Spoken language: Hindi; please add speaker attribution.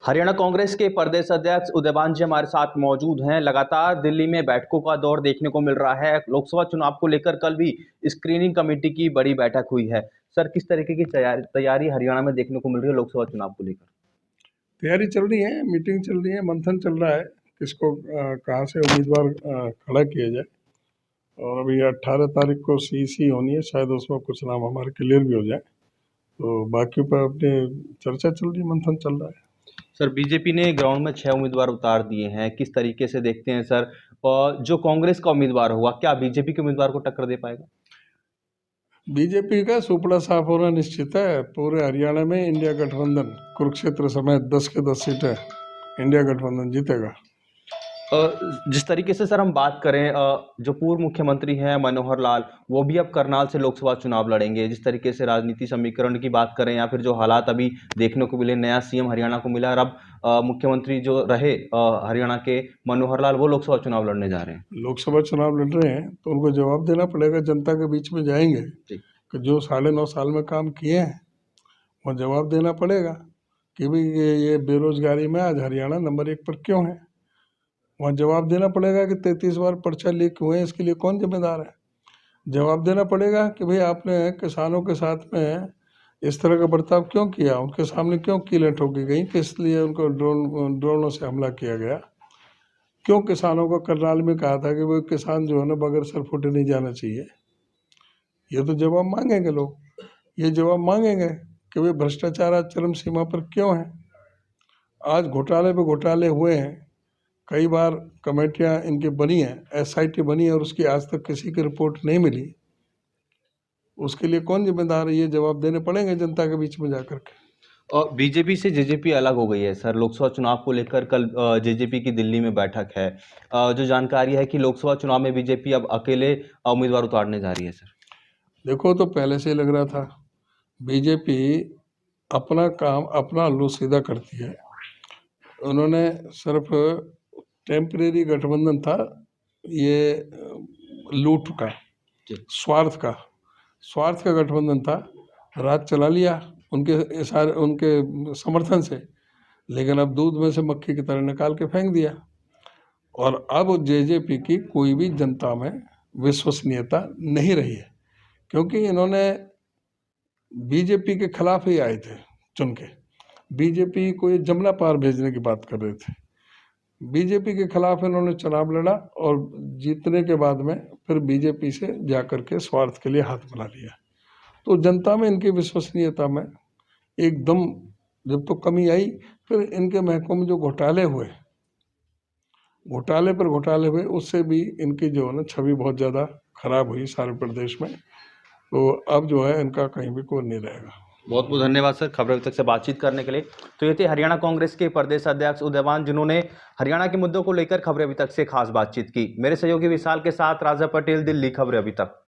Speaker 1: हरियाणा कांग्रेस के प्रदेश अध्यक्ष उदयभान जी हमारे साथ मौजूद हैं। लगातार दिल्ली में बैठकों का दौर देखने को मिल रहा है। लोकसभा चुनाव को लेकर कल भी स्क्रीनिंग कमेटी की बड़ी बैठक हुई है। सर, किस तरीके की तैयारी हरियाणा में देखने को मिल रही है लोकसभा चुनाव को लेकर?
Speaker 2: तैयारी चल रही है, मीटिंग चल रही है, मंथन चल रहा है, किसको कहाँ से उम्मीदवार खड़ा किया जाए। और अभी 18 तारीख को सीईसी होनी है, शायद उसमें कुछ नाम हमारे क्लियर भी हो जाए। तो बाकी पर अपनी चर्चा चल रही है, मंथन चल रहा है।
Speaker 1: सर, बीजेपी ने ग्राउंड में 6 उम्मीदवार उतार दिए हैं, किस तरीके से देखते हैं सर? और जो कांग्रेस का उम्मीदवार होगा, क्या बीजेपी के उम्मीदवार को टक्कर दे पाएगा?
Speaker 2: बीजेपी का सुपड़ा साफ होना निश्चित है। पूरे हरियाणा में इंडिया गठबंधन, कुरुक्षेत्र समेत 10 के 10 सीटें इंडिया गठबंधन जीतेगा।
Speaker 1: जिस तरीके से सर हम बात करें, जो पूर्व मुख्यमंत्री हैं मनोहर लाल, वो भी अब करनाल से लोकसभा चुनाव लड़ेंगे। जिस तरीके से राजनीति समीकरण की बात करें या फिर जो हालात अभी देखने को मिले, नया सीएम हरियाणा को मिला और अब मुख्यमंत्री जो रहे हरियाणा के मनोहर लाल, वो लोकसभा चुनाव लड़ने जा रहे हैं।
Speaker 2: लोकसभा चुनाव लड़ रहे हैं तो उनको जवाब देना पड़ेगा। जनता के बीच में जाएंगे कि जो 9.5 साल में काम किए हैं वो जवाब देना पड़ेगा कि भाई ये बेरोजगारी में आज हरियाणा नंबर 1 पर क्यों है। वहाँ जवाब देना पड़ेगा कि 33 बार पर्चा लीक हुए हैं, इसके लिए कौन जिम्मेदार है। जवाब देना पड़ेगा कि भाई आपने किसानों के साथ में इस तरह का बर्ताव क्यों किया, उनके सामने क्यों कीलें ठोकी गई, किस लिए उनको ड्रोनों से हमला किया गया, क्यों किसानों को करनाल में कहा था कि वो किसान जो है ना बगैर सर फुटे नहीं जाना चाहिए। ये तो जवाब मांगेंगे लोग, ये जवाब मांगेंगे कि भाई भ्रष्टाचार आज चरम सीमा पर क्यों है। आज घोटाले पे घोटाले हुए हैं, कई बार कमेटियां इनकी बनी है, एसआईटी बनी है और उसकी आज तक किसी की रिपोर्ट नहीं मिली। उसके लिए कौन जिम्मेदार है, ये जवाब देने पड़ेंगे जनता के बीच में जाकर के।
Speaker 1: और बीजेपी से जेजेपी अलग हो गई है सर। लोकसभा चुनाव को लेकर कल जेजेपी की दिल्ली में बैठक है। जो जानकारी है कि लोकसभा चुनाव में बीजेपी अब अकेले उम्मीदवार उतारने जा रही है सर।
Speaker 2: देखो, तो पहले से ही लग रहा था बीजेपी अपना काम अपना उल्लू सीधा करती है। उन्होंने सिर्फ टेम्परेरी गठबंधन था, ये लूट का, स्वार्थ का गठबंधन था। राज चला लिया उनके समर्थन से, लेकिन अब दूध में से मक्खी की तरह निकाल के फेंक दिया। और अब जेजेपी की कोई भी जनता में विश्वसनीयता नहीं रही है, क्योंकि इन्होंने बीजेपी के खिलाफ ही आए थे चुन के। बीजेपी को ये जमुना पार भेजने की बात कर रहे थे। बीजेपी के खिलाफ इन्होंने चुनाव लड़ा और जीतने के बाद में फिर बीजेपी से जाकर के स्वार्थ के लिए हाथ मिला लिया। तो जनता में इनकी विश्वसनीयता में एकदम जब तो कमी आई, फिर इनके महकमे में जो घोटाले पर घोटाले हुए, उससे भी इनकी जो है ना छवि बहुत ज़्यादा खराब हुई सारे प्रदेश में। तो अब जो है इनका कहीं भी कोई नहीं रहेगा।
Speaker 1: बहुत बहुत धन्यवाद सर खबर अभी तक से बातचीत करने के लिए। तो ये थे हरियाणा कांग्रेस के प्रदेश अध्यक्ष उदयभान, जिन्होंने हरियाणा के मुद्दों को लेकर खबरें अभी तक से खास बातचीत की। मेरे सहयोगी विशाल के साथ राजा पटेल, दिल्ली खबरें अभी तक।